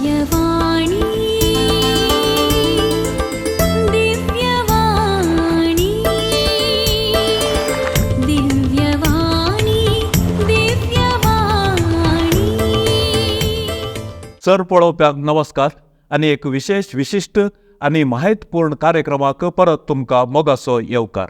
Divyavani Divyavani Divyavani Divyavani. Sir पळोवप्यांक नमस्कार आनी एक विशिष्ट आनी माहितपूर्ण कार्यक्रमाक परत तुमकां मोगाचो येवकार.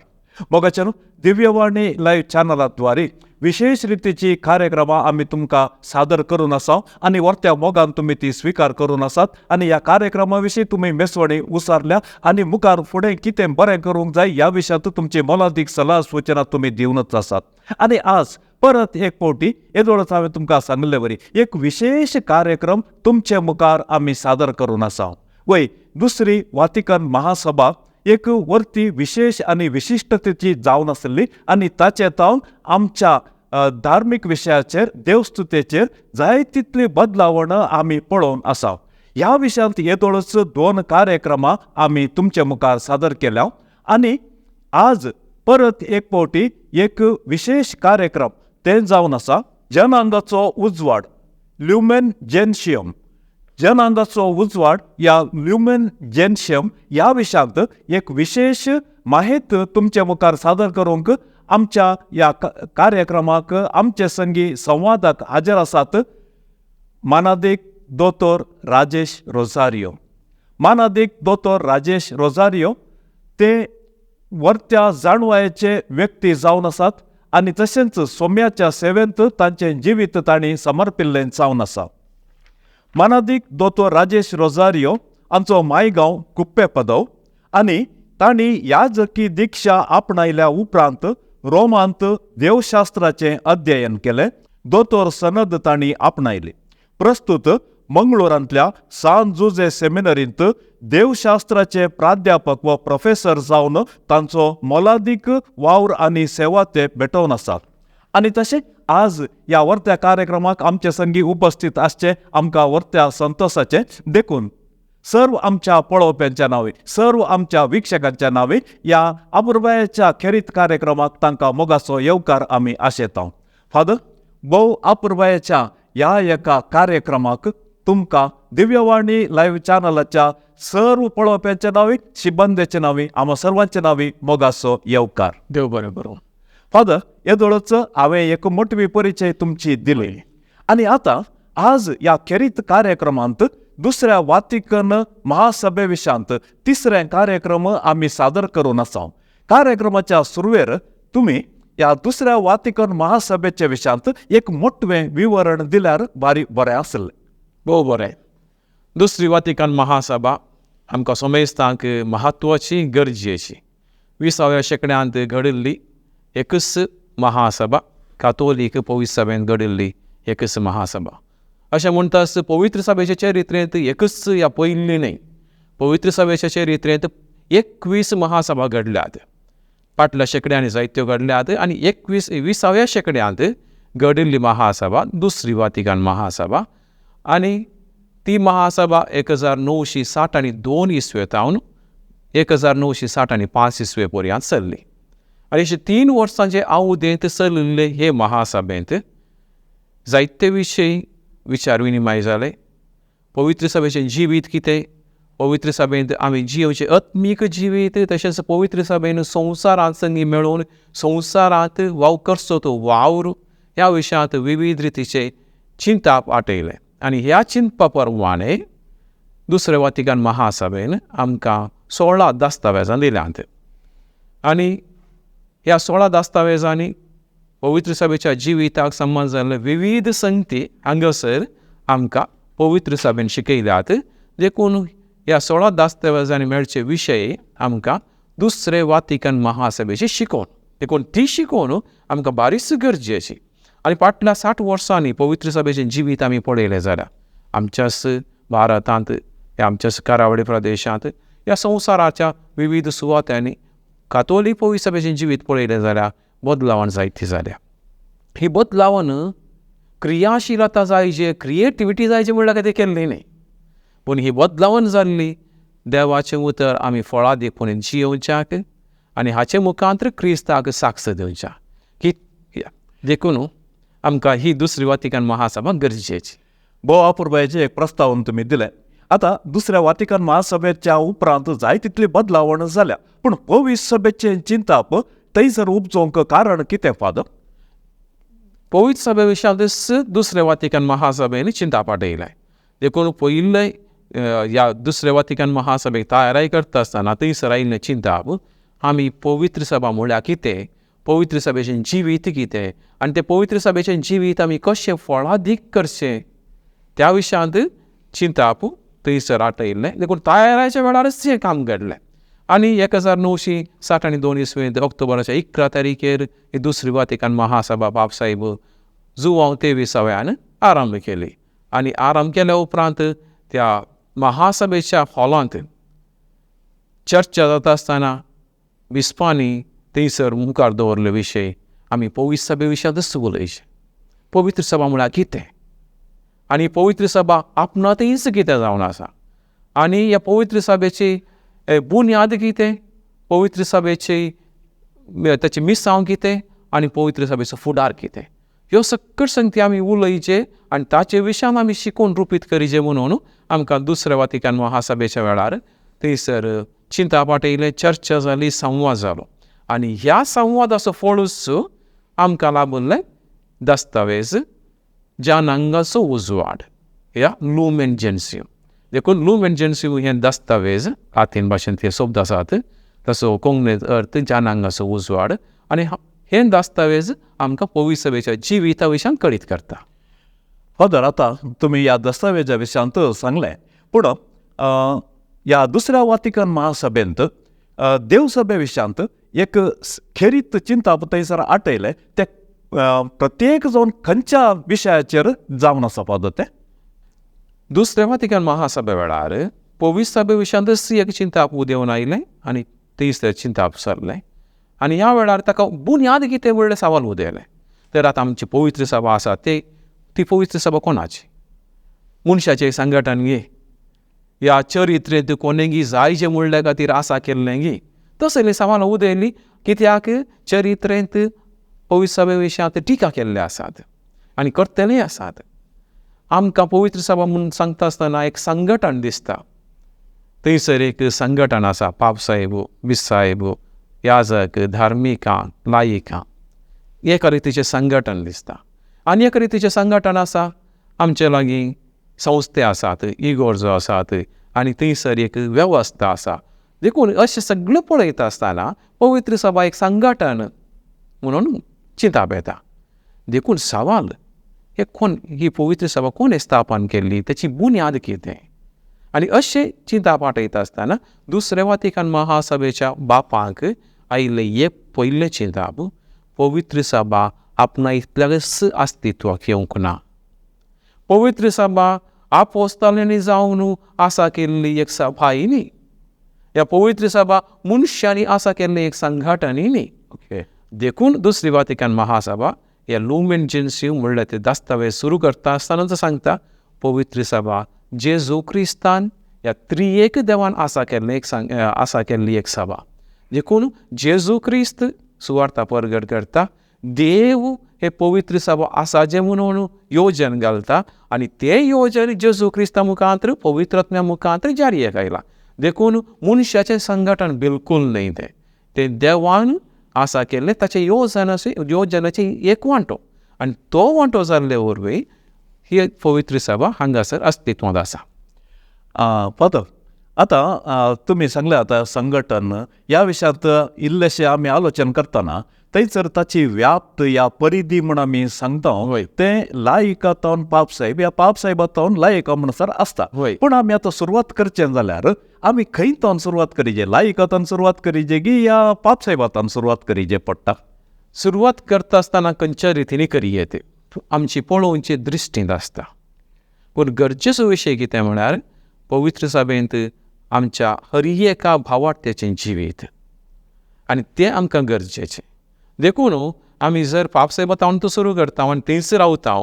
मोगाच्यान दिव्यवाणी लायव्ह चॅनलाद्वारे विशेष रितीची कार्यक्रमां आमी तुमकां सादर करून आसा आनी वर्त्या मोगान तुमी ती स्विकार करून आसात आनी ह्या कार्यक्रमा विशीं तुमी मेसवणी उसारल्या आनी मुखार फुडें कितें बरें करूंक जाय ह्या विशयांत तुमची मोलादीक सल्ला सुचना तुमी दिवनच आसात. आनी आज परत एक फावटी येदोळच हांवें तुमकां सांगले वरी एक विशेष कार्यक्रम तुमचे मुखार आमी सादर करून आसा. वय दुसरी वातिकन महासभा एक वर्ती विशेष आनी विशिश्टतेची जावन आसली आनी ताचे तावन आमच्या धार्मीक विशयाचेर देवस्तुतेचेर जाय तितली बदलावणां आमी पळोवन आसा. ह्या विशयांत येदोळच 2 कार्यक्रमां आमी तुमचे मुखार सादर केल्या आनी आज परत एक फावटी एक विशेष कार्यक्रम ते जावन आसा जनांगाचो उजवाड ल्युमेन जेन्शियम. जनांगाचो उजवाड या ल्युमेन जेन्शियम ह्या विशयांत एक विशेष माहिती तुमचे मुखार सादर करूंक आमच्या ह्या कार्यक्रमाक आमचे संगी संवादाक हाजीर आसात मानादिक दोतोर राजेश रोझारियो. मानादिक दोतोर राजेश रोझारियो ते वर्त्या जाणवायेचे व्यक्ती जावन आसात आनी तशेंच सोम्याच्या सेवेंत तांचें जिवीत तांणी समर्पिल्लें जावन आसा. मानादिक दोतोर राजेश रोझारियो हांचो मायगांव कुप्पे पदव आनी तांणी याजकी दिक्षा आपणायल्या उपरांत रोमांत देवशास्त्राचें अध्ययन केलें. दोतोर सनद तांणी आपणायली. प्रस्तुत मंगळुरांतल्या सान जुजे सेमिनरींत देवशास्त्राचे प्राध्यापक व प्रोफेसर जावन तांचो मोलादीक वावर आनी सेवा ते भेटोवन आसात. आनी तशें आज ह्या वर्त्या कार्यक्रमाक आमचे संगी उपस्थित आसचे आमकां वर्त्या संतोशाचें. देखून सर्व आमच्या पळोवप्यांच्या नांवे सर्व आमच्या विक्षकांच्या नांवे ह्या अपुर्बायेच्या खेरीत कार्यक्रमाक तांकां मोगाचो येवकार आमी आशेतां. फादर, भोव अपुर्बायेच्या ह्या एका कार्यक्रमाक तुमकां दिव्यवाणी लायव्ह चॅनलाच्या सर्व पळोवप्यांच्या नांवे शिबंदेच्या नांवे आम्हा सर्वांच्या नांवे मोगाचो येवकार. देव बरें करूं. फादर, येदोळच हांवें एक मोटवी परिचय तुमची दिली आनी आतां आज ह्या खेरीत कार्यक्रमांत दुसऱ्या वातिकन महासभे विशयांत तिसरे कार्यक्रम आमी सादर करून आसा. कार्यक्रमाच्या सुरवेर तुमी ह्या दुसऱ्या वातिकन महासभेच्या विशयांत एक मोठवें विवरण दिल्यार बरें आसलें. भोव बरें. दुसरी वातिकन महासभा आमकां सोमेस्तांक म्हत्वाची गरजेची 20व्या शेंकड्यांत घडिल्ली एकच महासभा. कातोलीक पवित्र सभेन घडिल्ली एकच महासभा. अशें म्हणटास पवित्र सभेच्या चरित्रेंत एकच ह्या पयली न्हय, पवित्र सभेच्या चरित्रेंत 21 महासभा घडल्यात. फाटल्या शेंकड्यांनी जायत्यो घडल्यात आनी 20व्या शेंकड्यांत घडिल्ली महासभा दुसरी वातिकन महासभा. आनी ती महासभा 1962 इस्वेतावन 1965 इस्वे पर्यंत चल्ली. आनी अशें 3 वर्सांचे अवधेंत चलिल्ले हे महासभेंत जायते विशय विचार विनिमय जाले. पवित्र सभेचें जिवीत कितें, पवित्र सभेंत आमी जिवचें आत्मीक जिवीत, तशेंच पवित्र सभेन संवसारांत संगी मेळून संवसारांत वाव करचो तो वावर ह्या विशयांत विविध रितीचे चिंतप आटयले. आनी ह्या चिंतपा प्रमाणे दुसऱ्या वातिकन महासभेन आमकां 16 दस्तावेजां दिल्यांत. आनी ह्या 16 दस्तावेजांनी पवित्र सभेच्या जिविताक संबंद जाल्ले विविध संगती हांगासर आमकां पवित्र सभेन शिकयल्यात. देखून ह्या 16 दस्तावेजांनी मेळचे विशय आमकां दुसरे वातिकन महासभेची शिकोवन, देखून ती शिकोवन आमकां बारीच गरजेची. आनी फाटल्या 60 वर्सांनी पवित्र सभेचें जिवीत आमी पळयलें जाल्यार आमच्याच भारतांत, आमच्याच करावळी प्रदेशांत, ह्या संवसाराच्या विविध सुवात्यांनी कातोलीक पवित्र सभेचें जिवीत पळयलें जाल्यार बदलावण जायती जाल्या. ही बदलावण क्रियाशीलता जायचे, क्रिएटिविटी जायचे म्हणल्यार कितें केल्ली न्ही, पूण ही बदलावण जाल्ली देवाचें उतर आमी फळां देखून जियोवच्याक आनी हाचे मुखांतर क्रिस्ताक साक्ष दिवच्या. देखून आमकां ही दुसरी वातिकन महासभा गरजेची. भोव अपुर्बायेचे एक प्रस्तावन तुम्ही दिले. आता दुसऱ्या वातिकन महासभेच्या उपरांत जाय तितली बदलावण जाल्या, पूण पवित्र सभेचे चिंताप थंयसर उपजोवंक कारण कितें फादर? पवित्र सभे विशयां दुसऱ्या वातिकन महासभेन चिंता पाठयलाय. देखून पयले या दुसऱ्या वातिकन महासभेक तयारी करता आसतना थंयसर आयिल्लें चिंताप आमी पवित्र सभा म्हळ्यार कितें, पवित्र सभेचें जिवीत कितें, आनी तें पवित्र सभेचें जिवीत आमी कशें फळादीक करचें त्या विशयांत चिंताप थंयसर आटयल्लें. देखून तयारेच्या वेळारच हें काम घडलें. आनी 1997 इसवेंत ऑक्टोबराच्या 11 तारीखेर ही दुसरी वातिकन महासभा बाबसाहेब जुवांव 23व्यान आरंभ केली. आनी आरंभ केल्या उपरांत त्या महासभेच्या हॉलांत चर्चा जाता आसतना बिस्पांनी थंयसर मुखार दवरले विशय आमी पवित्र सभे विशयांतच उलयचे. पवित्र सभा म्हळ्यार कितें आनी पवित्र सभा आपणांतच कितें जावन आसा, आनी ह्या पवित्र सभेची बुन्याद कितें, पवित्र सभेची ताची मिसांव कितें, आनी पवित्र सभेचो फुडार कितें, ह्यो सकट संगती आमी उलयचे आनी ताचे विशयान आमी शिकून रुपीत करीचे म्हणून आमकां दुसऱ्या वातिकन महासभेच्या वेळार थंयसर चिंता पाठयलें, चर्चा जाली, संवाद जालो. आनी ह्या संवादाचो फळूच आमकां लाबुल्लें दस्तावेज जनांगाचो उजवाड ह्या लुमेन जेन्सियम. देखून लुमेन जेन्सियम हें दस्तावेज लातीन भाशेंत हे शब्द आसात, तसो कोंकणींत अर्थ जनांगाचो उजवाड. आनी हें दस्तावेज आमकां पवित्र सभेच्या जिविता विशयान कळीत करता. फादर, आता तुम्ही ह्या दस्तावेजा विशयांत सांगलें, पूण ह्या दुसऱ्या वातिकन महासभेंत देवसभे विशयांत एक खेरीत चिंताप थंयसर आटयलें. ते प्रत्येक जावन खंयच्या विशयाचेर जावन आसा फादर तें? दुसऱ्या वातिकन महासभे वेळार पवित्र सभे विशयांतच एक चिंताप उदेवन आयलें आनी थंयसर चिंताप सरलें. आनी ह्या वेळार ताका बुन्याद कितें व्हडलें सवाल उदेलें. तर आतां आमची पवित्र सभा आसा ती पवित्र सभा कोणाची? मनशाचें संघटन गे, ह्या चरित्रेंत कोणेंगी जायचे म्हणल्या खातीर आसा केल्लें गे, तसली सवालां उदेली. कित्याक चरित्रेंत पवित्र सभे विशयांत टिका केल्ले आसात आनी करतलेय आसात. आमकां पवित्र सभा म्हणून सांगता आसतना एक संघटन दिसता. थंयसर एक संघटन आसा, पापसाहेब, बिस्साहेब, याजक, धार्मिकां, लायिकां, एका रितीचें संघटन दिसता. आनी एका रितीचें संघटन आसा, आमचे लागीं संस्थे आसात, इगोर्जो आसात, आनी थंयसर एक वेवस्था आसा. देखून अशें सगळें पळयता आसतना पवित्र सभा एक संघटन म्हणून चिंताप येता. देखून सवाल हे कोण, ही पवित्र सभा कोणें स्थापन केल्ली, ताची बुन्याद कितें, आनी अशें चिंता पाठयता आसतना दुसऱ्या वातिकन महासभेच्या बापांक आयिल्लें एक पयलें चिंताप, पवित्र सभा आपणा इतल्याच अस्तित्वाक येवंक ना. पवित्र सभा आपोस्तलांनी जावन आसा केल्ली एक सभाय न्ही, ह्या पवित्र सभा मनशांनी आसा केल्लें एक संघटनय न्ही. देखून दुसरी वातिकन महासभा ह्या लुमेन जेन्सियम म्हणल्यार ते दस्तावेज सुरू करता आसतनाच सांगता, पवित्र सभा जेजू क्रिस्तान ह्या त्रिएक देवान आसा केल्ली एक सभा. देखून जेजू क्रिस्त सुवार्ता परगट करता, देव हे पवित्र सभा आसा जे म्हणून योजन घालता, आनी ते योजन जेजू क्रिस्ता मुखांतर पवित्रात्म्या मुखांतर जारयेक आयला. देखून मनशाचें संघटन बिलकूल न्ही, ते देवान आसा केल्लें ताचे योजनाचे एक वांटो, आनी तो वांटो जाल्ले वरवीं ही पवित्र सभा हांगासर अस्तित्वांत आसा. फादर, आता तुम्ही सांगले आता संघटन ह्या विशयांत इल्लेशें आमी आलोचन करतना थंयसर ताची व्याप्त या परिधी म्हण आमी सांगता तें लायिकांतल्यान पापसाहेब या पापसाहेबांतल्यान लायिका म्हणसर आसता. पूण आमी आतां सुरवात करचें जाल्यार आमी खंयतल्यान सुरवात करीजे, लायिकांतल्यान सुरवात करीजे की या पापसाहेबांतल्यान सुरवात करीजे पडटा? सुरवात करता आसतना खंयच्या रितीनी करिये ते आमची पळोवचे दृश्टींत आसता. पूण गरजेचो विशय कितें म्हळ्यार पवित्र सभेंत आमच्या हर एका भावार्थ्याचें जिवीत, आनी तें आमकां गरजेचें. देखून आमी जर पापसाहेबांतल्यान तो सुरू करता आनी थंयच रावता,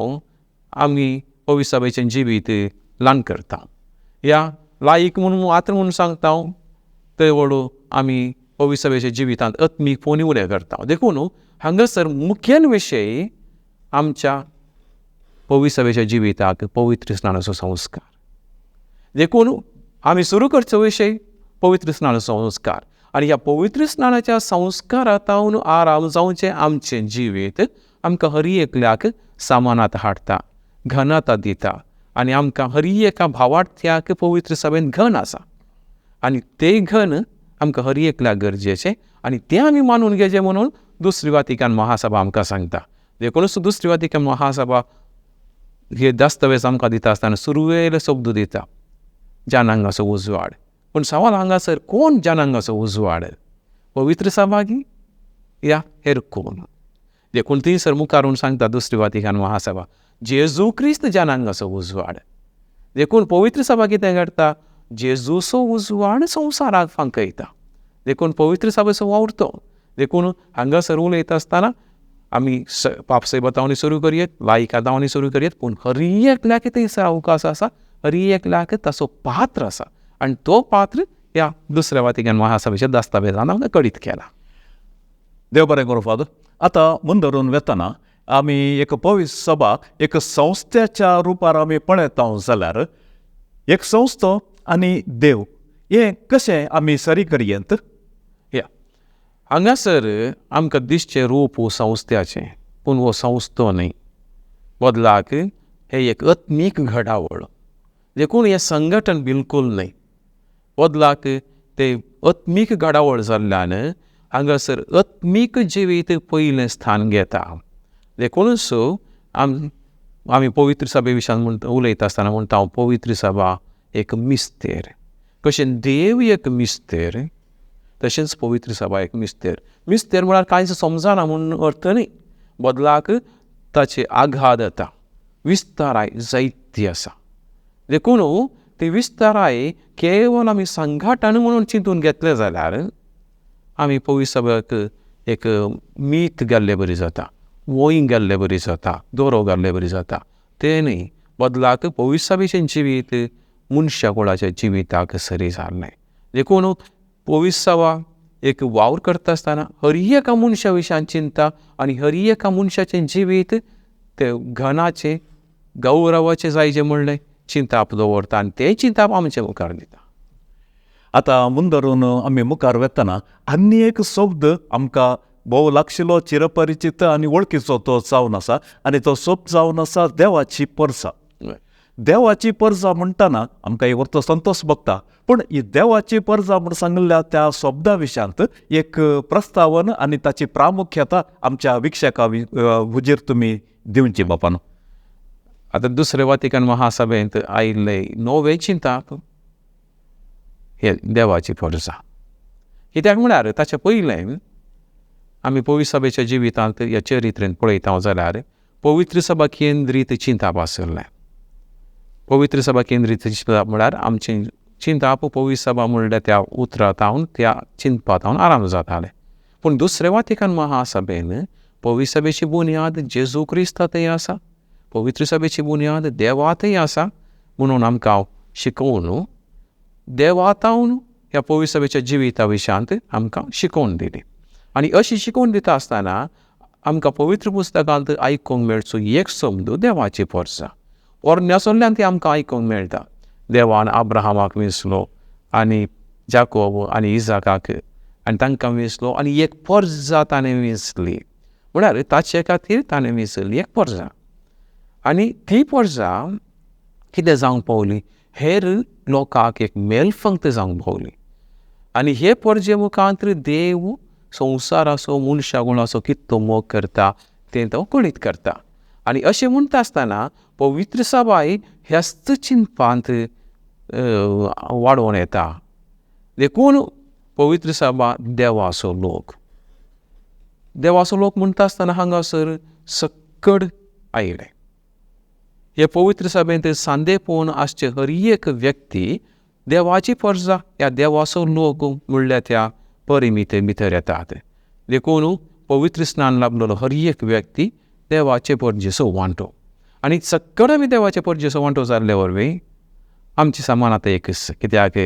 आमी पवित्र सभेचें जिवीत ल्हान करता. या लायक म्हणून आतां म्हणून सांगता थंय व्हडू आमी पवित्र सभेच्या जिवितांत आत्मीकपणी उणें करता. देखून हांगासर मुखेल विशय आमच्या पवित्र सभेच्या जिविताक पवित्र स्नानाचो संस्कार. देखून आमी सुरू करचो विशय पवित्र स्नानाचो संस्कार. आनी ह्या पवित्र स्नानाच्या संस्कारांत आराम जावचें आमचें जिवीत आमकां हरी एकल्याक सामानांत हाडटा, घनता दिता. आनी आमकां हरी एका भावार्थ्याक पवित्र सभेन घन आसा. आनी तें घन आमकां हरी एकल्याक गरजेचें आनी तें आमी मानून घेवचें म्हणून दुसरी वातिकान महासभा आमकां सांगता. देखूनच दुसरी वातिकान महासभा हे दस्तावेज आमकां दिता आसतना सुरवेले शब्द दिता, जनांगाचो उजवाड. पूण सवाल हांगासर कोण जनांगाचो उजवाड? पवित्र सभा गी या हेर कोण? देखून थंयसर मुखारून सांगता दुसरी वातिकान महासभा जेजू क्रिस्त जनांगाचो उजवाड. देखून पवित्र सभा कितें करता? जेजूचो उजवाड संवसाराक फांकयता. देखून पवित्र सभेचो वावर तो. देखून हांगासर उलयता आसतना आमी पापसेबतावणी सुरू करयत, लायिकादावणी सुरू करयत, पूण हरी एकल्याक थंयसर अवकाश आसा, हरी एकल्याक ताचो पात्र आसा. आनी तो पात्र ह्या दुसऱ्या वातिकान महासभेच्या दस्तावेजान आमकां कळीत केला. देव बरें करूं फादर. आतां मुंदरून वेतना आमी एक पवित्र सभा एक संस्थेच्या रुपार आमी पळयता जाल्यार एक संस्था आनी देव हें कशें आमी सरी करयेंत? या हांगासर आमकां दिसचें रूप हो संस्थ्याचें, पूण हो संस्थो न्ही. बदलाक हे एक आत्मीक घडावळ. देखून हें संघटन बिलकूल न्ही. बदलाक ते आत्मीक घडावळ जाल्ल्यान हांगासर आत्मीक जिवीत पयलें स्थान घेता. देखूनच आमी पवित्र सभे विशयान उलयता आसतना म्हणटा हांव पवित्र सभा एक मिस्तेर. कशें देव एक मिस्तेर तशेंच पवित्र सभा एक मिस्तेर. मिस्तेर म्हळ्यार कांयच समजना म्हणून अर्थ न्ही. बदलाक ताची आघादता विस्ताराय जायती आसा. देखून ती विस्ताराय केवळ आमी संघटन म्हणून चिंतून घेतलें जाल्यार आमी पवित्र सभेक एक मीत घाल्ले बरी जाता, वोयींग घाल्ले बरी जाता, दोरो घाल्ले बरी जाता. तें न्ही. बदलाक पवित्र सभेचें जिवीत मनशा कुळाच्या जिविताक सरी जाल्लें. देखून पवित्र सभा एक वावर करता आसतना हरी एका मनशा विशयान चिंता आनी हरी एका मनशाचें जिवीत तें घनाचें गौरवाचें जायचें म्हणलें चिंताप दवरता आनी तें चिंताप आमचे मुखार दिता. आतां मुंदरून आमी मुखार वेतना आनी एक शब्द आमकां भोव लागशिल्लो, चिरपरिचित आनी वळखीचो तो जावन आसा आनी तो शब्द जावन आसा देवाची परसां. देवाची परसां म्हणटना आमकां एक अर्थ संतोश भोगता, पूण ही देवाची परसां म्हूण सांगिल्ल्या त्या शब्दा विशयांत एक प्रस्तावन आनी ताची प्रामुख्यता आमच्या विक्षका हुजीर तुमी दिवची बापानो. आतां दुसरे वातिकान महासभेंत आयिल्ले नवे चिंताप हे देवाची परसां. कित्याक म्हळ्यार ताचे पयलें आमी पवित्र सभेच्या जिवितांत ह्या चरित्रेंत पळयता जाल्यार पवित्र सभा केंद्रीत चिंताप आसलें. पवित्र सभा केंद्रीत चिंताप म्हळ्यार आमचें चिंताप पवित्र सभा म्हणल्या त्या उतरांत त्या चिंतपांत आराम जातालें. पूण दुसरे वातिकान महासभेन पवित्र सभेची बुन्याद जेजू क्रिस्तांतय आसा, पवित्र सभेची बुन्याद देवांतय आसा म्हणून आमकां शिकोवन देवातावन ह्या पवित्र सभेच्या जिविता विशयांत आमकां शिकोवन दिली. आनी अशी शिकोवन दिता आसतना आमकां पवित्र पुस्तकांत आयकूंक मेळचो एक शब्द देवाची परसां. ओर्न्यासोल्ल्यान ती आमकां आयकूंक मेळटा. देवान अब्राहमाक विंसलो आनी जाकोब आनी इजाकाक आनी तांकां विंसलो आनी एक परजा ताणें विंसली. म्हळ्यार ताचे खातीर ताणें विंसली एक परजा. आनी ती परजा कितें जावंक पावली? हेर लोकांक एक मेलफंक्त जावंक पावली. आनी हे परजे मुखांतर देव संवसाराचो मनशागुणाचो कितलो मोग करता तें तो कळीत करता. आनी अशें म्हणटा आसतना पवित्र सभाय ह्याच चिंतपांत वाडोवन येता. देखून पवित्र सभा देवाचो लोक. देवाचो लोक म्हणटा आसतना हांगासर सक्कड आयले. हे पवित्र सभेंत सांदेपण आसचे हरी एक व्यक्ती देवाची परजा ह्या देवाचो लोक म्हणल्या त्या परिमिते भितर येतात. देखून पवित्र स्नान लाभलेलो हरी एक व्यक्ती देवाचे परजेचो वांटो. आनी सक्कड आमी देवाचे परजेचो वांटो जाल्ले वरवीं आमची समानता एकच. कित्याक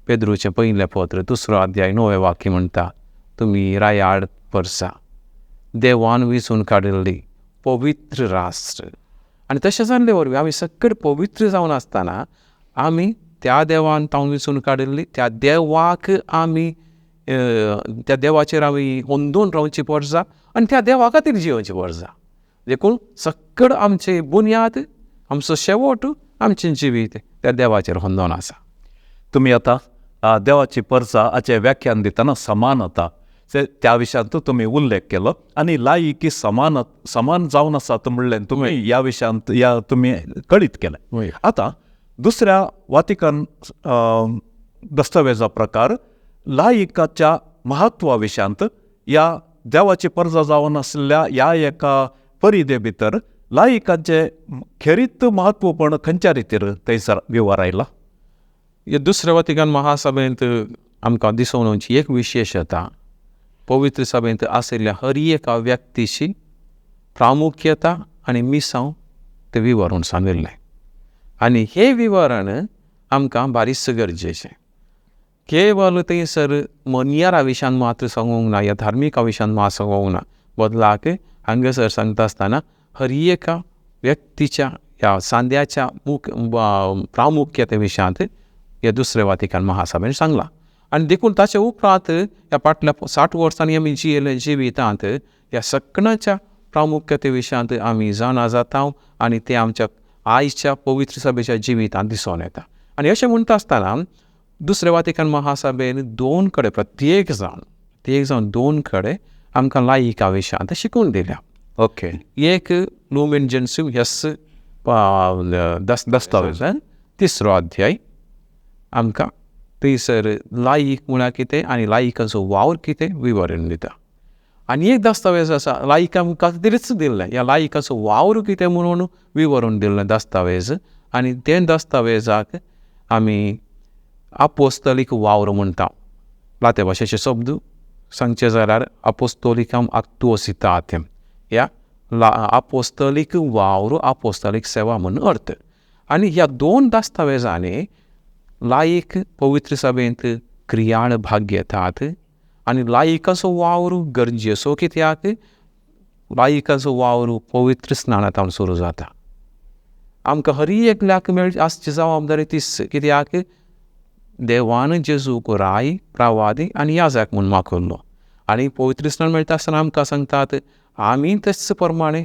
पेद्रूचें पयलें पत्र 2 अध्याय 9 वाक्य म्हणटा, तुमी रायाड परसा देवान विंचून काडिल्ली पवित्र राष्ट्र आनी तशें जाल्ले वरवीं आमी सकट पवित्र जावन आसतना आमी त्या देवान तावन वेंचून काडिल्ली, त्या देवाक आमी त्या देवाचेर आमी होंदून रावची पडटा आनी त्या देवा खातीर जियोवचें पडटा. देखून सकट आमची बुन्याद, आमचो शेवट, आमचें जिवीत त्या देवाचेर होंदोन आसा. तुम्ही आता देवाची परसा हाचें व्याख्यान दितना समानता त्या विशयांत तुम्ही उल्लेख केलो आणि लायकी समान जावन आसात म्हणलें तुम्ही या विशयांत तुम्ही कळीत केलें. आता दुसऱ्या वातिकन दस्तावेजा प्रकार लायिकाच्या महत्वा विशयांत या देवाची परजा जावन आसलेल्या ह्या एका परिदे भितर लायिकाचें खेरीत महत्वपूर्ण खंयच्या रितीर थंयसर व्यवहार आयला? ह्या दुसऱ्या वातिकन महासभेंत आमकां दिसून येवची एक विशेशता पवित्र सभेंत आशिल्ल्या हर एका व्यक्तीची प्रामुख्यता आनी मिसांव तें विवरण सांगिल्लें. आनी हें विवरण आमकां बारीकस गरजेचें. केवळ थंयसर मनियारा विशयान मात्र सांगूंक ना, या धार्मिका विशयान मात सांगूंक ना, बदलाक हांगासर सांगता आसतना हर एका व्यक्तीच्या ह्या सांद्याच्या प्रामुख्यते विशयांत ह्या दुसऱ्या वातिकन महासभेन सांगलां. आनी देखून ताचे उपरांत ह्या फाटल्या 60 वर्सांनी आमी जियेले जिवितांत ह्या सगळ्याच्या प्रामुख्यते विशयांत आमी जाणा जाता आनी ते आमच्या आयच्या पवित्र सभेच्या जिवितांत दिसून येता. आनी अशें म्हणटा आसतना दुसऱ्या वातिकन महासभेन प्रत्येक जावन दोन कडेन आमकां लायिका विशयांत शिकून दिल्या. ओके. एक लुमेन जेन्सिव्ह हेस दस्तावेज 3रो अध्याय आमकां थंयसर लायीक म्हळ्यार कितें आनी लायिकाचो वावर कितें विवरण दिता. आनी एक दस्तावेज आसा लायिका खातीरच दिल्लें, ह्या लायिकाचो वावर कितें म्हणून विवरण दिल्लें दस्तावेज. आनी ते दस्तावेजाक आमी आपोस्तलीक वावर म्हणटा. लाते भाशेचे शब्द सांगचे जाल्यार आपोस्तोलिकम एक्तुओसितातेम, ह्या आपोस्तलीक वावर, आपोस्तलीक सेवा म्हणून अर्थ. आनी ह्या 2 दस्तावेजांनी लायीक पवित्र सभेंत क्रियाळ भाग घेतात. आनी लायिकाचो वावर गरजेचो कित्याक लायिकाचो वावर पवित्र स्नानांतल्यान सुरू जाता. आमकां हर एकल्याक आसची जबाबदारी तीच, कित्याक देवान जेजूक राय, प्रवादी आनी याजक म्हूण मागयल्लो. आनी पवित्र स्नान मेळटा आसतना आमकां सांगतात आमी तेच प्रमाणे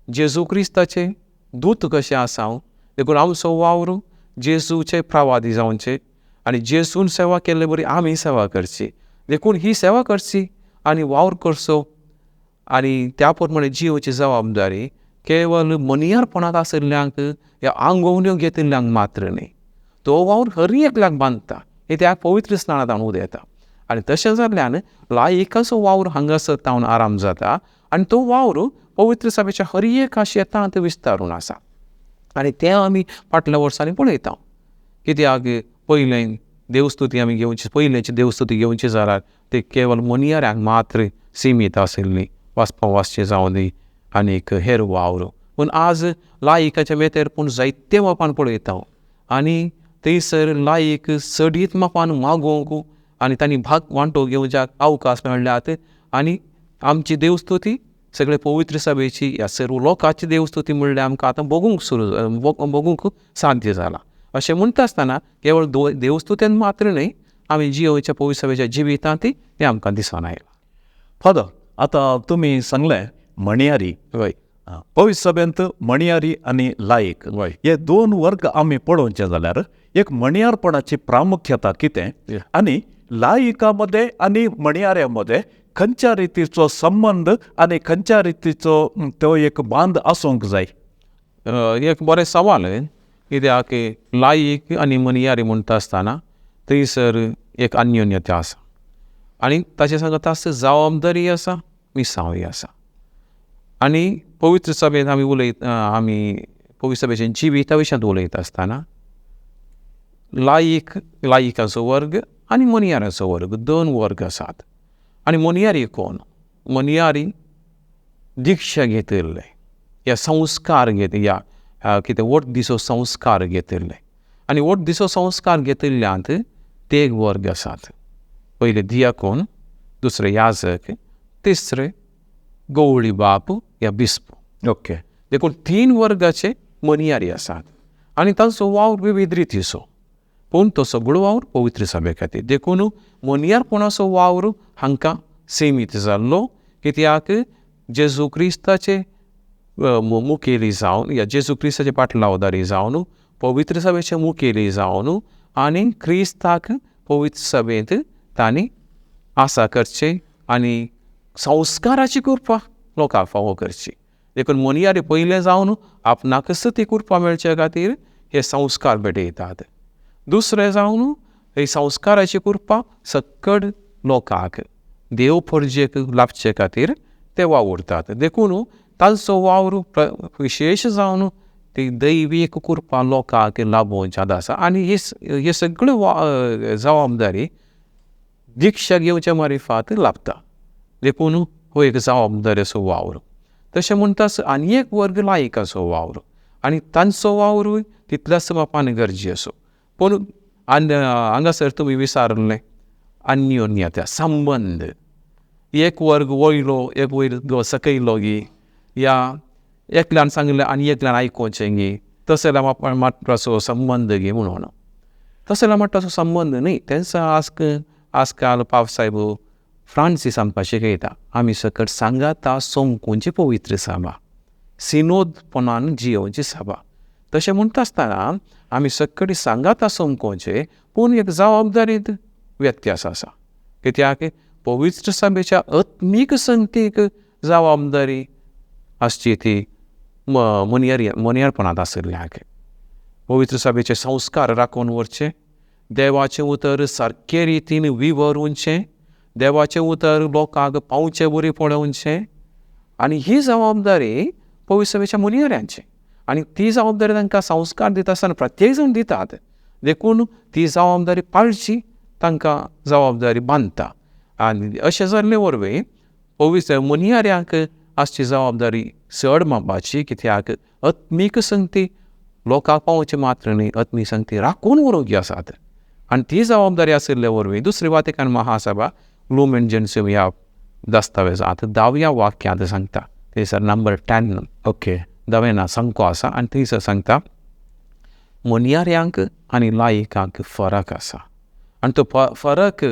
जेजू क्रिस्ताचे दूत कशें आसात. देखून आमचो वावर जेजूचे प्रवादी जावचे आनी जेजून सेवा केल्ले बरी आमी सेवा करची. देखून ही सेवा करची आनी वावर करचो आनी त्या प्रमाणे जियोची जबाबदारी केवळ मनियारपणांत आशिल्ल्यांक ह्या आंगवण्यो घेतिल्ल्यांक मात्र न्ही, तो वावर हर एकल्याक बांदता. हे त्याक पवित्र स्नानांतल्यान उदय येता. आनी तशें जाल्ल्यान लायिकाचो वावर हांगासर तावन आराम जाता आनी तो वावर पवित्र सभेच्या हर एका शेतांत विस्तारून आसा. आनी तें आमी फाटल्या वर्सांनी पळयता. कित्याक पयलें देवस्तुती आमी घेवची, पयलेंची देवस्तुती घेवची जाल्यार ते केवळ मनियाऱ्यांक मात्र सीमीत आशिल्ली, वाचपाक वाचचें जावं दी आनीक हेर वावर. पूण आज लायिकाच्या मेतेरपूण जायते मापान पळयता. आनी थंयसर लायीक सडीत मापान मागोवंक आनी तांणी भाग वांटो घेवच्याक अवकाश मेळ्ळ्यात. आनी आमची देवस्तुती सगळे पवित्र सभेची ह्या सर्व लोकांची देवस्तुती म्हणल्यार आमकां आतां बगूंक साध्य जाला. अशें म्हणटा आसतना केवळ देवस्तुत्यान मात्र न्ही, आमी जियोच्या पवित्र सभेच्या जिवितांत हें आमकां दिसून आयलां. फादर, आता तुम्ही सांगलें मणियारी. वय पवित्र सभेंत मणियारी आनी लायक हे 2 वर्ग आमी पळोवचे जाल्यार एक मणियारपणाची प्रामुख्यता कितें आनी लायिका मध्ये आनी मणियाऱ्या मध्ये खंयच्या रितीचो संबंध आनी खंयच्या रितीचो तो एक बांद आसूंक जाय? एक बरें सवाल. कित्याक लायीक आनी मनियारी म्हणटा आसतना थंयसर एक अन्योन्यता आसा आनी ताचे सांगता आसता जबाबदारी आसा, मिसांवय आसा. आनी पवित्र सभेंत आमी पवित्र सभेच्या जिविता विशयांत उलयता आसतना लायिकाचो वर्ग आनी मनियाराचो वर्ग 2 वर्ग आसात. आनी मनियारी कोण? मनियारी दिक्षा घेतिल्ले, या संस्कार या कितें वोट दिसो संस्कार घेतिल्ले. आनी वोट दिसो संस्कार घेतिल्ल्यांत ते एक वर्ग आसात. पयले दियाकोन, दुसरे याजक, तिसरे गवळी बाप या बिस्प. ओके. देखून 3 वर्गाचे मनियारी आसात आनी तांचो वावर विविध रितीचो, पूण तो सगळो वावर पवित्र सभे खातीर. देखून मनियारपणाचो वावर हांकां सीमीत जाल्लो, कित्याक जेजू क्रिस्ताचे मुखेली जावन या जेजू क्रिस्ताचे पाटलावदारी जावन पवित्र सभेचे मुखेली जावन आनी क्रिस्ताक पवित्र सभेंत तांणी आसा करचे आनी संस्काराची कृपा लोकांक फावो करची. देखून मनियारी पयलें जावन आपणाकच ती कृपा मेळचे खातीर हे संस्कार भेटयतात. दुसरें जावन ही संस्काराची कृपा सकड लोकांक देव पर्जेक लाभचे खातीर ते वावुरतात. देखून तांचो वावर विशेश जावन ती दैवीक कृपा लोकांक लाभोवची आसा आनी हे सगळ्यो जबाबदारी दिक्षा घेवच्या मारिफात लाभता. देखून हो एक जबाबदारेचो वावर. तशें म्हणटास आनी एक वर्ग लायकाचो वावर आनी तांचो वावरूय तितल्याच मापान गरजेचो. पूण हांगासर तुमी विचारलें अन्योन्यता संबंद. एक वर्ग वयलो एक वर्ग सकयलो गी या एकल्यान सांगलें आनी एकल्यान आयकोवचें गी, तसल्या मापाचो संबंद गी म्हणून. तसल्या मापाचो संबंद न्ही. तेंच आजकाल पावसाहेब फ्रांसीस आमकां शिकयता, आमी सकट सांगाता सोमकुंची पवित्र सभा, सिनोदपणान जियोवची सभा. तशें म्हणटा आसतना आमी सकट सांगाता सोमकोवचे, पूण एक जबाबदारीत व्यत्यास आसा. कित्याक पवित्र सभेच्या आत्मीक संगतीक जबाबदारी आसची ती मनियारपणांत आशिल्ल्याक. पवित्र सभेचे संस्कार राखून व्हरचे, देवाचें उतर सारके रितीन विवरूनचें, देवाचें उतर लोकांक पावचें बरी पळोवचें, आनी ही जबाबदारी पवित्र सभेच्या मनियाऱ्यांची. आनी ती जबाबदारी तांकां संस्कार दिता आसतना प्रत्येक जाण दितात. देखून ती जबाबदारी पाळची तांकां जबाबदारी बांदता. आनी अशें जाल्ले वरवीं पवित्र मनियाऱ्यांक आसची जबाबदारी चड मापाची, कित्याक आत्मीक संगती लोकांक पावचे मात्र न्ही, आत्मीक संगती राखून व्हरूंक आसात. आनी ती जबाबदारी आशिल्ले वरवीं दुसरी वातिकन महासभा लुमेन जेन्युम ह्या दस्तावेजांत 10व्या वाक्यांत सांगता. थंयसर नंबर 10 ओके 10वें सांगो आसा आनी थंयसर सांगता मनियाऱ्यांक आनी लायकांक फरक आसा. आनी तो फरक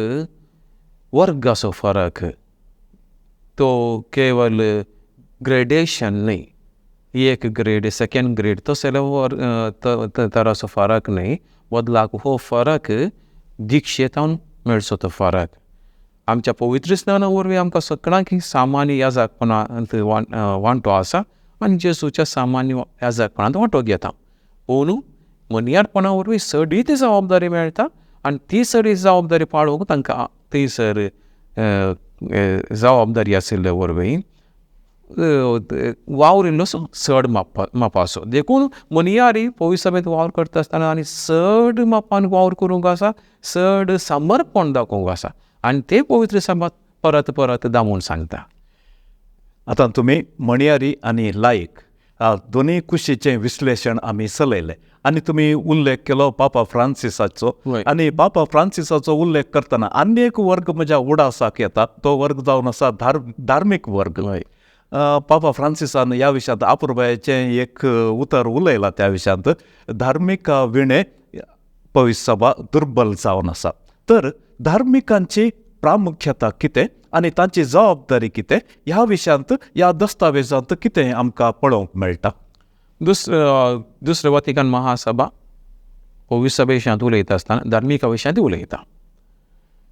वर्गाचो फरक, तो केवल ग्रेडेशन न्ही, एक ग्रेड सेकेंड ग्रेड तसले तराचो फरक न्ही, बदलाक हो फरक दिक्षेतान मेळचो तो फरक. आमच्या पवित्र स्नाना वरवीं आमकां सगळ्यांक सामान्य याजकपणांत वांटो आसा आनी जेजूच्या सामान्य याजकपणांत वांटो घेता. पूण मनियारपणा वरवीं सडीत जबाबदारी मेळटा आनी ती सडी जबाबदारी पाळोवंक तांकां थंयसर जबाबदारी आशिल्ले वरवीं वावर इल्लोसो चड मापाचो. देखून मनियारी पवित्र सभेंत वावर करता आसतना आनी चड मापान वावर करूंक आसा, चड समर्पण दाखोवंक आसा आनी ते पवित्र सभा परत परत दामून सांगता. आतां तुमी मणियारी आनी लायक दोनी कुशीचें विश्लेशण आमी चलयलें आनी तुमी उल्लेख केलो पापा फ्रांसिसाचो. आनी पापा फ्रांसिसाचो उल्लेख करतना आनी एक वर्ग म्हज्या उडासाक येता, तो वर्ग जावन आसा धार्मीक वर्ग. पापा फ्रांसिसान ह्या विशयांत अपुर्बायेचें एक उतर उलयलां त्या विशयांत. धार्मीक विणे पवित्र सभा दुर्बल जावन आसा. तर धार्मिकांची प्रामुख्यता कितें आनी तांची जबाबदारी कितें ह्या विशयांत ह्या दस्तावेजांत कितें आमकां पळोवंक मेळटा. दुसरे वातिकन महासभा पवित्र सभे विशयांत उलयता आसतना धार्मिका विशयांत उलयता.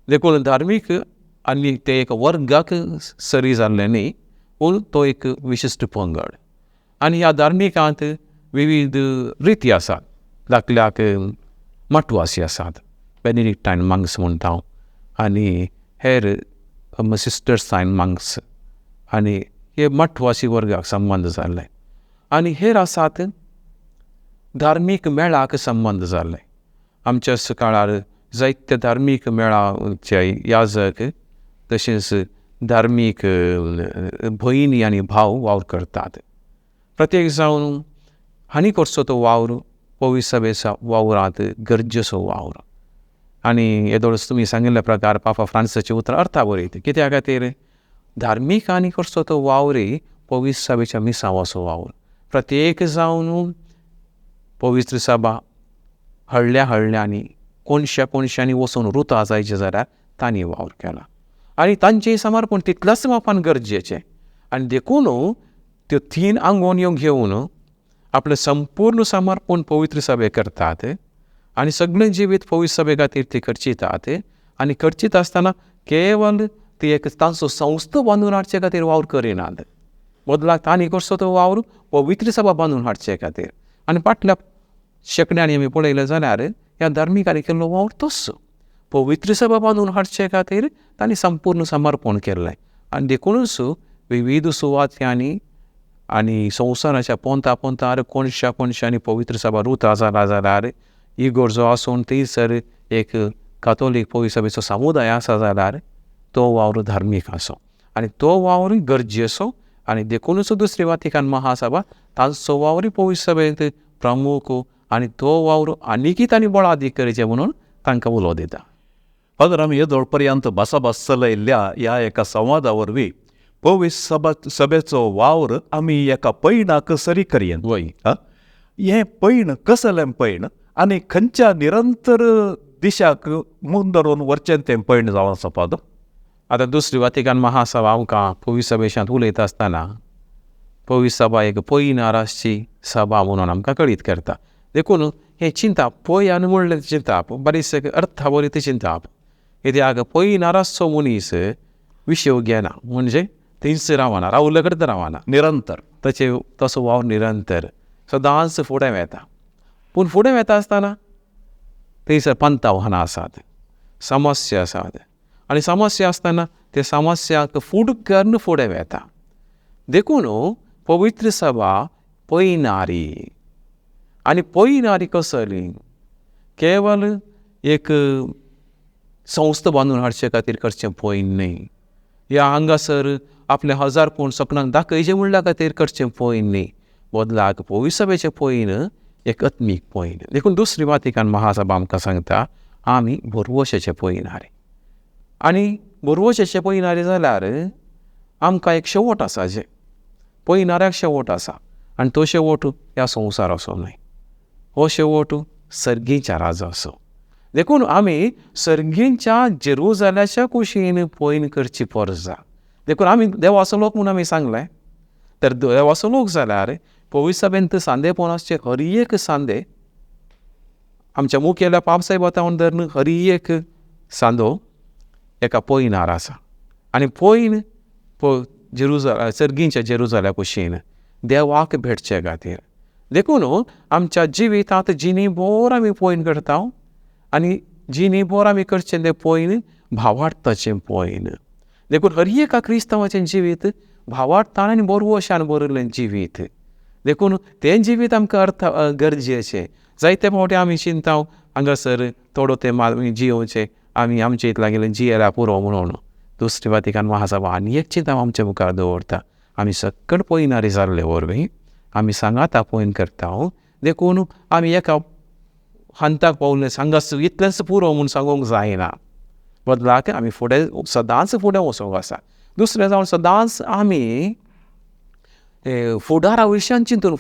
देखून धार्मीक आनी ते एक वर्गाक सरी जाल्ले न्ही, पूण तो एक विशिश्ट पंगड. आनी ह्या धार्मिकांत विविध रिती आसात. दाखल्याक मटवासी आसात, बेनिडिक्टायन मंक्स म्हणटा हांव, आनी हेर सिस्टर्सायन मंक्स, आनी हे मटवासी वर्गाक संबंद जाल्ले. आनी हेर आसात धार्मीक मेळाक संबंद जाल्ले. आमच्या काळार जायते धार्मीक मेळाचे याजक तशेंच धार्मीक भयणी आनी भाव वावर करतात. प्रत्येक जावन हानी करचो तो वावर पवित्र सभेच्या वावरांत गरजेचो वावर. आनी येदोळच तुमी सांगिल्ल्या प्रकार पापा फ्रांसिसाचें उतर अर्था बरयता. कित्या खातीर धार्मीक आनी करचो तो वावरय पवित्र सभेच्या मिसांवाचो वावर. प्रत्येक जावन पवित्र सभा हळड्यांनी कोणशांनी वचून रुता जायचे जाल्यार तांणी वावर केला आनी तांचें समर्पण तितल्याच मापान गरजेचें आनी देखून त्यो 3 आंगोन्यो घेवन आपलें संपूर्ण समर्पण पवित्र सभे करतात आनी सगळें जिवीत पवित्र सभे खातीर ते करचितात आनी करचीत आसतना केवल ती एक तांचो संस्थ बांदून हाडचे खातीर वावर करिनात बदलाक तांणी कसो तो वावर पवित्र सभा बांदून हाडचे खातीर आनी फाटल्या शेकड्यांनी आमी पळयलें जाल्यार ह्या धार्मिकांनी केल्लो वावर तस्सो पवित्र सभा बांदून हाडचे खातीर तांणी संपूर्ण समर्पण केल्लें आनी देखूनच विविध सुवात्यांनी आनी संवसाराच्या पोंतार कोणशांनी पवित्र सभा रुता जाला जाल्यार इगोर जो आसून थंयसर एक कातोलीक पवित्र सभेचो समुदाय आसा जाल्यार तो वावर धार्मीक आसो आनी तो वावर गरजेचो आनी देखूनच दुसरी वातिकान महासभा तांचो वावर पवित्र सभेंत प्रमुख आनी तो वावर आनीकय तांणी बळादीक करचें म्हणून तांकां उलो दिता. फादर आमी येदोळ पर्यंत भासाभास चलयल्ल्या ह्या एका संवादा वरवीं पवित्र सभेचो वावर आमी एका पैणाक सरी करयेन वय हें पैण कसलें पैण आनी खंयच्या निरंतर दिशाक मून धरून वरचें तें पैण जावन आसा फादर. आतां दुसरी वातिकान महासभा आमकां पवित्र सभेशांत उलयता आसतना पवित्र सभा एक पै नारासची सभा म्हणून आमकां कळीत करता. देखून हें चिंताप पै आनी म्हणलें चिंताप बरेच अर्थावरीत चिंताप कित्याक पै नारासचो मनीस विशेव घेना म्हणजे थंयच रावना रावले कडेन रावना निरंतर तसो वावर निरंतर सदांच फुडें वेता पूण फुडें वेता आसतना थंयसर पंथावहानां आसात समस्या आसात आनी समस्या आसतना ते समस्याक फूड करून फुडें वेता. देखून पवित्र सभा पैनारी आनी पैनारी कसली केवल एक संस्थ बांदून हाडचे खातीर करचें पैन न्ही ह्या हांगासर आपले 1000 कोण सपनाक दाखयचे म्हणल्या खातीर करचें पैन न्ही बदलाक पवित्र सभेचें पैन एक आत्मीक पैन. देखून दुसरी वातिकान महासभा आमकां सांगता आमी बरवशेचे पैनारे आनी बरवशेचे पैनारे जाल्यार आमकां एक शेवट आसा जे पैनाऱ्याक शेवट आसा आनी तो शेवट ह्या संवसाराचो न्हय हो शेवट सर्गीच्या राजाचो. देखून आमी सर्गीच्या जेरुसलेमाच्या कुशीन पैन करची परस जा. देखून आमी देवाचो लोक म्हणून आमी सांगलें तर देवाचो लोक जाल्यार पवित्र सभेंत सांदेपणाचे हर एक सांदे आमच्या मुखेल्या पापसाहेब वतावन धरून हर एक सांदो एका पैनार आसा आनी पैन सर्गीच्या जेरुसलेमा कुशीन देवाक भेटचे खातीर. देखून आमच्या जिवितांत जिणेभर आमी पैन करता आनी जिणेभर आमी करचें तें पैन भावार्थाचें पैन. देखून हर एका क्रिस्तांवाचें जिवीत भावार्थान आनी बरवशान भरिल्लें जिवीत. देखून तें जिवीत आमकां अर्थ गरजेचें. जायते फावटी आमी चिंता हांगासर थोडो तें जियोचें आमी आमचे इतल्या गेले जियेल्या पुरो म्हणून. दुसरी वातिकान महासभा आनी एक चिंता आमच्या मुखार दवरता आमी सकयल पैनारी जाल्ले वरवीं आमी सांगाता पैन करता. देखून आमी एका हंताक पावले हांगासर इतलेंच पुरो म्हूण सांगूंक जायना बदलाक आमी फुडें सदांच फुडें वचूंक आसा. दुसरें जावन सदांच आमी फुडारा विशयान चिंतून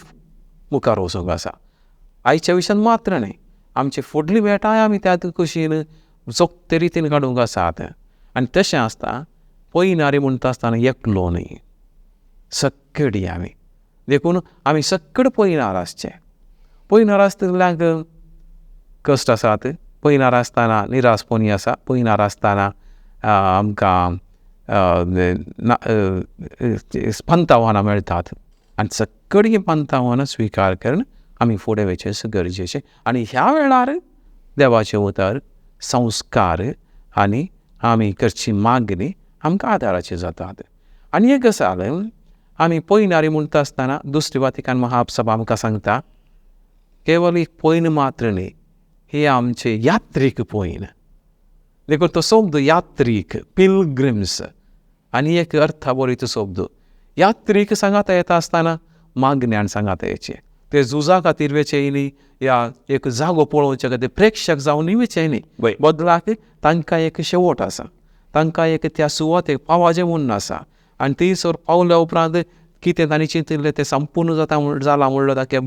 मुखार वचूंक आसा. आयच्या विशयान मात्र न्हय आमची फुडली वेटाय आमी त्या कुशीन जोगते रितीन काडूंक आसात. आनी तशें आसता पैनारी म्हणटा आसतना एकलो न्ही सक्कडी आमी. देखून आमी सक्कड पैनार आसचे. पैनार आसतल्याक कश्ट आसात पैनार आसतना निरासपणी आसा पैनार आसतना आमकां पंथावहानां मेळटात आनी सक्कड ही पंथावहानां स्विकार करून आमी फुडें वचचें गरजेचें. आनी ह्या वेळार देवाचे उतर संस्कार आनी आमी करची मागणी आमकां आदाराची जातात. आनी एक गजाल आमी पैनारी म्हणटा आसतना दुसरी वातिकान महासभा आमकां सांगता केवल एक पैन मात्र न्ही हे आमचे यात्रीक पैन. देखून तो शब्द यात्रीक पिलग्रिम्स आनी एक अर्थावरीत शब्द यात्रीक सांगाता येता आसतना मागण्यान सांगाता येचे. ते झुजा खातीर वेचें न्ही या एक जागो पळोवचे खातीर प्रेक्षक जावन वेचें न्ही बदलाक तांकां एक शेवट आसा तांकां एक त्या सुवातेक पावाजें म्हणून आसा. आनी थंयसर पावल्या उपरांत कितें तांणी चिंतिल्लें तें संपूर्ण जाला म्हणलो ताका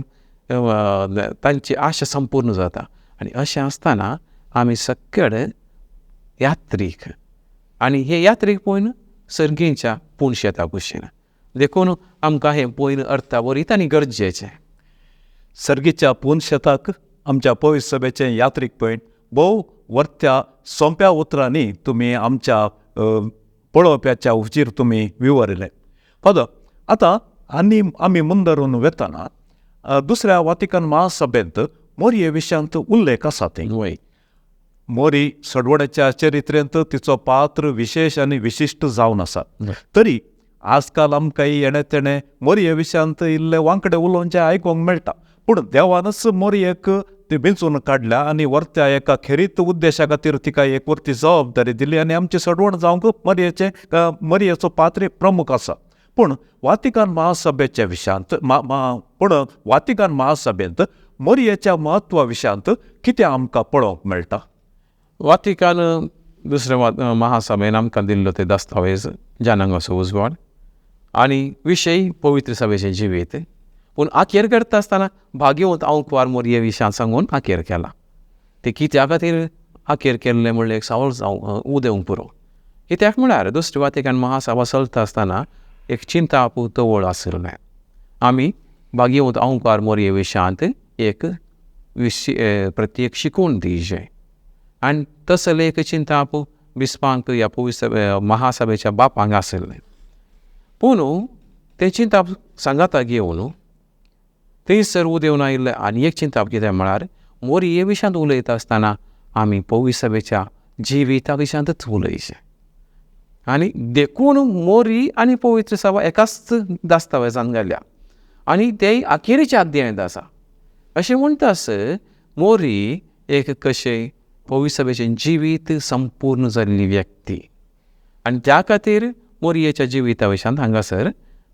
तांची आशा संपूर्ण जाता. आनी अशें आसतना आमी सगळे यात्रीक आनी हे यात्रेक पळोवन सर्गीच्या पुणशेता कुशीन देखून आमकां हें पळोवन अर्थावरीत आनी गरजेचें. सर्गीच्या पुनशेताक आमच्या पवित्र सभेचें यात्रीक पळयन भोव वर्त्या सोंप्या उतरांनी तुमी आमच्या पळोवप्याच्या उचीर तुमी विवरिल्लें. फादर, आतां आमी मुंदरून वेतना दुसऱ्या वातिकन महासभेंत मोरये विशयांत उल्लेख आसा थंय. वय मोरी सडवड्याच्या चरित्रेंत तिचो पात्र विशेष आनी विशिश्ट जावन आसा. तरी आजकाल आमकां येणे तेणे मोरये विशयांत इल्ले वांकडे उलोवचें आयकूंक मेळटा. पूण देवानच मोरयेक ती वेंचून काडल्या आनी वर्त्या एका खेरीत उद्देशा खातीर तिका एक वर्ती जबाबदारी दिली आनी आमची सडवण जावंक मोरयेचो पात्र प्रमुख आसा. पूण वातिकन महासभेच्या विशयांत वातिकन महासभेंत मोरयेच्या म्हत्वा विशयांत कितें आमकां पळोवंक मेळटा? वातिकन दुसऱ्या महासभेन आमकां दिल्लो ते दस्तावेज जनांगाचो उजवाड आनी विशय पवित्र सभेचें जिवीत. पूण आखेर करता आसतना भाग्यवंत आंवकवार मोरये विशयांत सांगून आखेर केला. ते कित्या खातीर आखेर केल्लें म्हणलें एक सावळ जावं उदेवंक पुरो. कित्याक म्हळ्यार दुसरी वातिकन महासभा चलता आसतना एक चिंतापू तवळ आसलें. आमी भाग्यवंत आंवकवार मोरये विशयांत एक प्रत्येक शिकवण दिवचें आनी तसलें एक चिंतापू बिस्पांक ह्या पवित्र महासभेच्या बापांक आसलें. पूण तें चिंताप सांगाता घेवन थंयसर उदेवन आयिल्लें आनी एक चिंताप कितें म्हळ्यार मोरये विशयांत उलयता आसतना आमी पवित्र सभेच्या जिविता विशयांतच उलयचें. आनी देखून मोरी आनी पवित्र सभा एकाच दस्तावेजान घाल्या आनी तें अखेरेच्या अध्यायांत आसा. अशें म्हणटास मोरी एक कशें पवित्र सभेचें जिवीत संपूर्ण जाल्ली व्यक्ती आनी त्या खातीर मोरयेच्या जिविता विशयांत हांगासर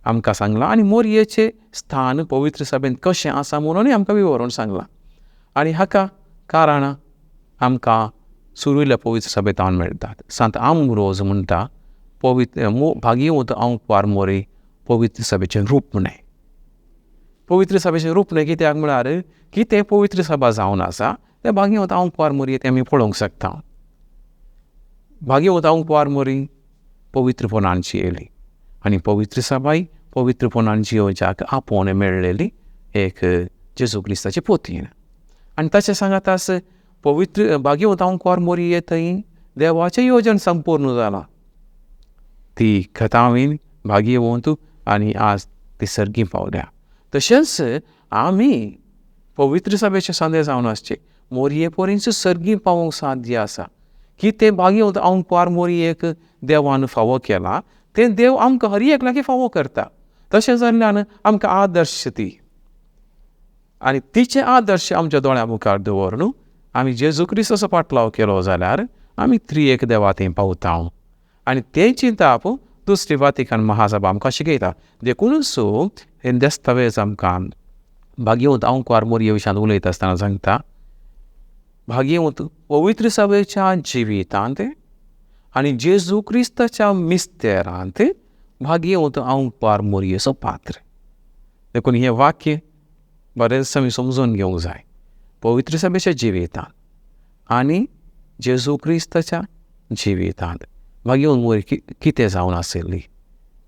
आमकां सांगलां आनी मोरयेचें स्थान पवित्र सभेंत कशें आसा म्हणूनय आमकां विवरून सांगलां. आनी हाका कारणां आमकां सुरविल्ल्या पवित्र सभेंत हांव मेळटात. सांत आंब्रोज म्हणटा भाग्यवंत आंवकवार मोरी पवित्र सभेचें रूपणें. पवित्र सभेचें रूपणें कित्याक म्हळ्यार कितें पवित्र सभा जावन आसा तें भाग्यवंत आंवकवार मोरये तें आमी पळोवंक शकता. भाग्यवंत आंवकवार मोरी पवित्रपणांची येयली आनी पवित्र सभाय पवित्रपणान जियोवच्याक आपोवन मेळलेली एक जेजू क्रिस्ताची पोतीन. आनी तशें सांगात आस पवित्र भाग्यवंत आंवकवार मोरये थंय देवाचें येवजण संपूर्ण जालां. ती खतावीन भाग्यवंत आनी आज ती सर्गी पावल्या. तशेंच आमी पवित्र सभेचे सांदे जावन आसचे मोरये पर्यंत सर्गी पावोवंक साध्य आसा. की तें भाग्यवंत आंवकवार मोरयेक देवान फावो केला तें देव आमकां हर एक लागीं फावो करता. तशें जाल्ल्यान आमकां आदर्श ती आनी तिचे आदर्श आमच्या दोळ्या मुखार दवरून आमी जेजू क्रिस्ताचो पाटलाव केलो जाल्यार आमी त्रिएक देवा थंय पावता. आनी तें चिंताप दुसरी वातिकन महासभा आमकां शिकयता. देखूनच हे दस्तावेज आमकां भाग्यवंत आंवकवार मोरये विशयांत उलयता आसतना सांगता भाग्यवंत पवित्र सभेच्या जिवितांत आनी जेजू क्रिस्ताच्या मिस्तेरांत भाग्यवंत आंवकवार मोरयेचो पात्र. देखून हें वाक्य बरेंच आमी समजून घेवंक जाय. पवित्र सभेच्या जिवितांत आनी जेजू क्रिस्ताच्या जिवितांत भाग्यवंत मोरी कितें जावन आशिल्ली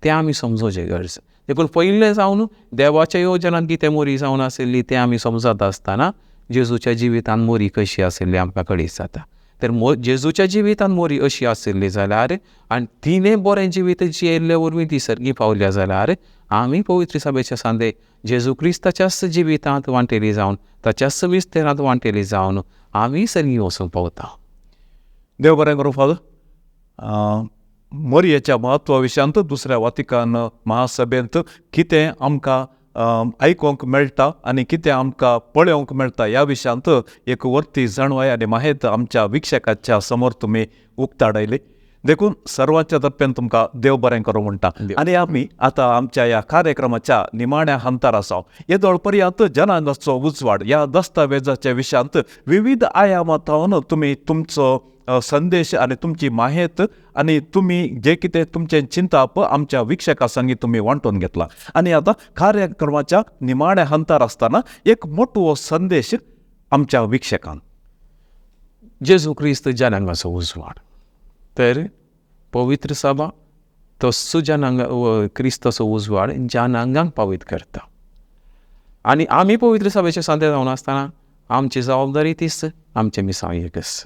तें आमी समजोवचें गरज. देखून पयलें जावन देवाच्या येवजणांत कितें मोरी जावन आशिल्ली तें आमी समजत आसतना जेजूच्या जिवितांत मोरी कशी आशिल्ली आमकां कळीत जाता. तर जेजूच्या जिवितांत मोरी अशी आशिल्ली जाल्यार आनी तिणें बरें जिवीत जियेल्ले वरवीं ती सर्गी पावल्या जाल्यार आमी पवित्र सभेच्या सांदे जेजू क्रिस्ताच्याच जिवितांत वांटेली जावन ताच्याच मिस्तेरांत वांटेली जावन आमी सर्गी वचूंक पावता. देव बरें करूं फादर. मोरयेच्या म्हत्वा विशयांत दुसऱ्या वातिकन महासभेंत कितें आमकां आयकूंक मेळटा आनी कितें आमकां पळोवंक मेळटा ह्या विशयांत एक वर्ती जाणवाय आनी माहेत आमच्या विक्षकाच्या समोर तुमी उक्ताडायली. देखून सर्वांच्या तर्फेन तुमकां देव बरें करूं म्हणटा. आनी आमी आतां आमच्या ह्या कार्यक्रमाच्या निमाण्या हंतार आसा. येदोळ पर्यंत जनांगाचो उजवाड ह्या दस्तावेजाच्या विशयांत विविध आयामांत तुमी तुमचो संदेश आणि तुमची माहिती आणि तुम्ही जे कितें तुमचे चिंता आमच्या विक्षका संगी तुम्ही वांटून घेतला. आणि आता कार्यक्रमाच्या निमाण्या हंतार असताना एक मोठो संदेश आमच्या विक्षकांक. जेजू क्रिस्त जनांगाचो उजवाड. तर पवित्र सभा तस्सो क्रिस्ताचो उजवाड जनांगांक पावीत करता. आनी आमी पवित्र सभेचे सांते जावन आसतना आमची जबाबदारी तीच, आमचे मिसांव एकच.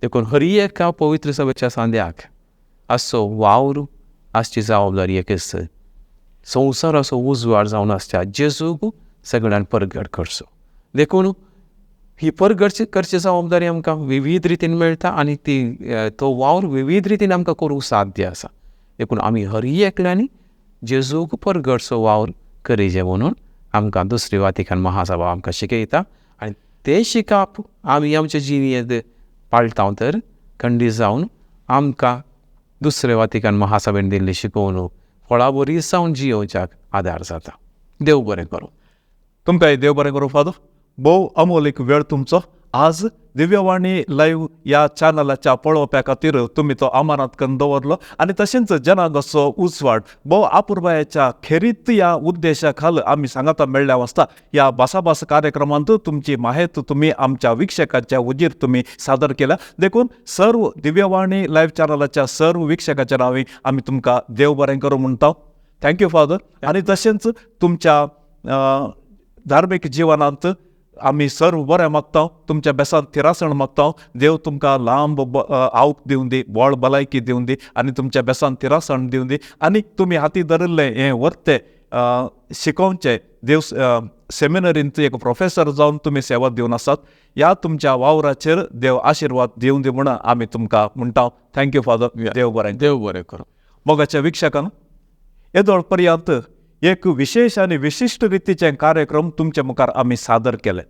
देखून हर एका पवित्र सभेच्या सांद्याक आसचो वावर आसची जबाबदारी एकच. संवसाराचो उजवाड जावन आसच्या जेजूक सगळ्यान परगट करचो. देखून ही परगट करची जबाबदारी आमकां विविध रितीन मेळटा आनी तो वावर विविध रितीन आमकां करूंक साध्य आसा. देखून आमी हर एकल्यांनी जेजूक परगटचो वावर करीजे म्हणून आमकां दुसरी वातिकन महासभा आमकां शिकयता. आनी ते शिकप आमी आमच्या जिणेंत पाळटाव तर खंडीत जावन आमकां दुसरे वातिकन महासभेन दिल्ली शिकोवणूक फळां बरी जावन जियोवच्याक आदार जाता. देव बरें करूं. तुमकांय देव बरें करूं फादर. भोव अमोलीक वेळ तुमचो. आज दिव्यवाणी लाईव्ह या चॅनलाच्या पळोवप्या खातीर तुम्ही तो अमानत करून दवरलो आणि तशेंच जनांगाचो उजवाड भोव आपुरबायेच्या खेरीत या उद्देशा खाल आमी सांगता मेळ्ळ्या वाजता या भासाभास कार्यक्रमांत तुमची माहिती तुम्ही आमच्या विक्षकाच्या उजीर तुम्ही सादर केल्या. देखून सर्व दिव्यवाणी लाईव्ह चॅनलाच्या सर्व विक्षकाच्या नावी आमी तुमकां देव बरें करूं म्हणटा. Thank you father. आणि तशेंच तुमच्या धार्मीक जिवनांत आमी सर्व बरें मागता. तुमच्या बेसान तिरासण मागता. देव तुमकां लांब आवक दिवन दी, व्हड भलायकी दिवन दी आनी तुमच्या बेसान तिरासण दिवन दी. आनी तुमी हाती धरिल्लें हें वर्ते शिकोवचें. देव सेमिनरींत एक प्रोफेसर जावन तुमी सेवा दिवन आसात. ह्या तुमच्या वावराचेर देव आशिर्वाद दिवन दी म्हणून आमी तुमकां म्हणटा. Thank you father. देव बरें. देव बरें करूं. मोगाच्या विक्षकान येदोळ पर्यंत एक विशेष आणि विशिष्ट रीतीचे कार्यक्रम तुमच्या मुखार आमी सादर केले.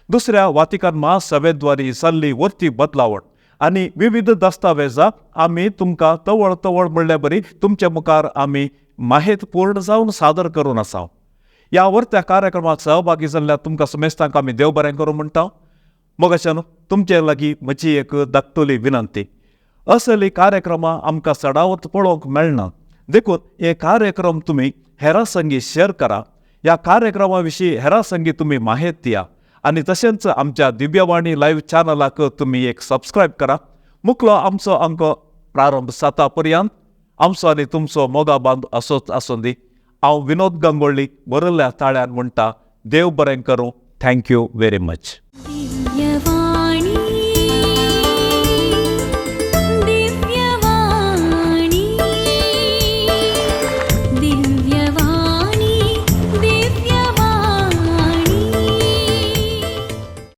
दुसऱ्या वातिकन महासभेद्वारी जाल्ली वर्ती बदलावण आणि विविध दस्तावेजां आमी तुमकां तवळ तवळ म्हणले बरी तुमच्या मुखार आमी माहिती पूर्ण जावन सादर करून आसा. ह्या वर्त्या कार्यक्रमाक सहभागी जाल्ल्या तुमकां समेस्तांक आमी देव बरें करूं म्हणटा. मोगाच्यान तुमचे लागीं म्हजी एक धाकटुली विनंती. असली कार्यक्रमां आमकां सडावत पळोवंक मेळना. देखून हे कार्यक्रम तुम्ही हेरां संगी शेअर करा. ह्या कार्यक्रमा विशीं हेरां संगी तुम्ही माहिती दिया आणि तशेंच आमच्या दिव्यवाणी लाईव्ह चॅनलाक तुम्ही एक सबस्क्रायब करा. मुखलो आमचो अंक प्रारंभ जाता पर्यंत आमचो आनी तुमचो मोगा बांद असोच आसूं दी. हांव विनोद गंगोळ्ळी बरयल्ल्या ताळ्यान म्हणटा देव बरें करूं. Thank you very much. दिव्यवाणी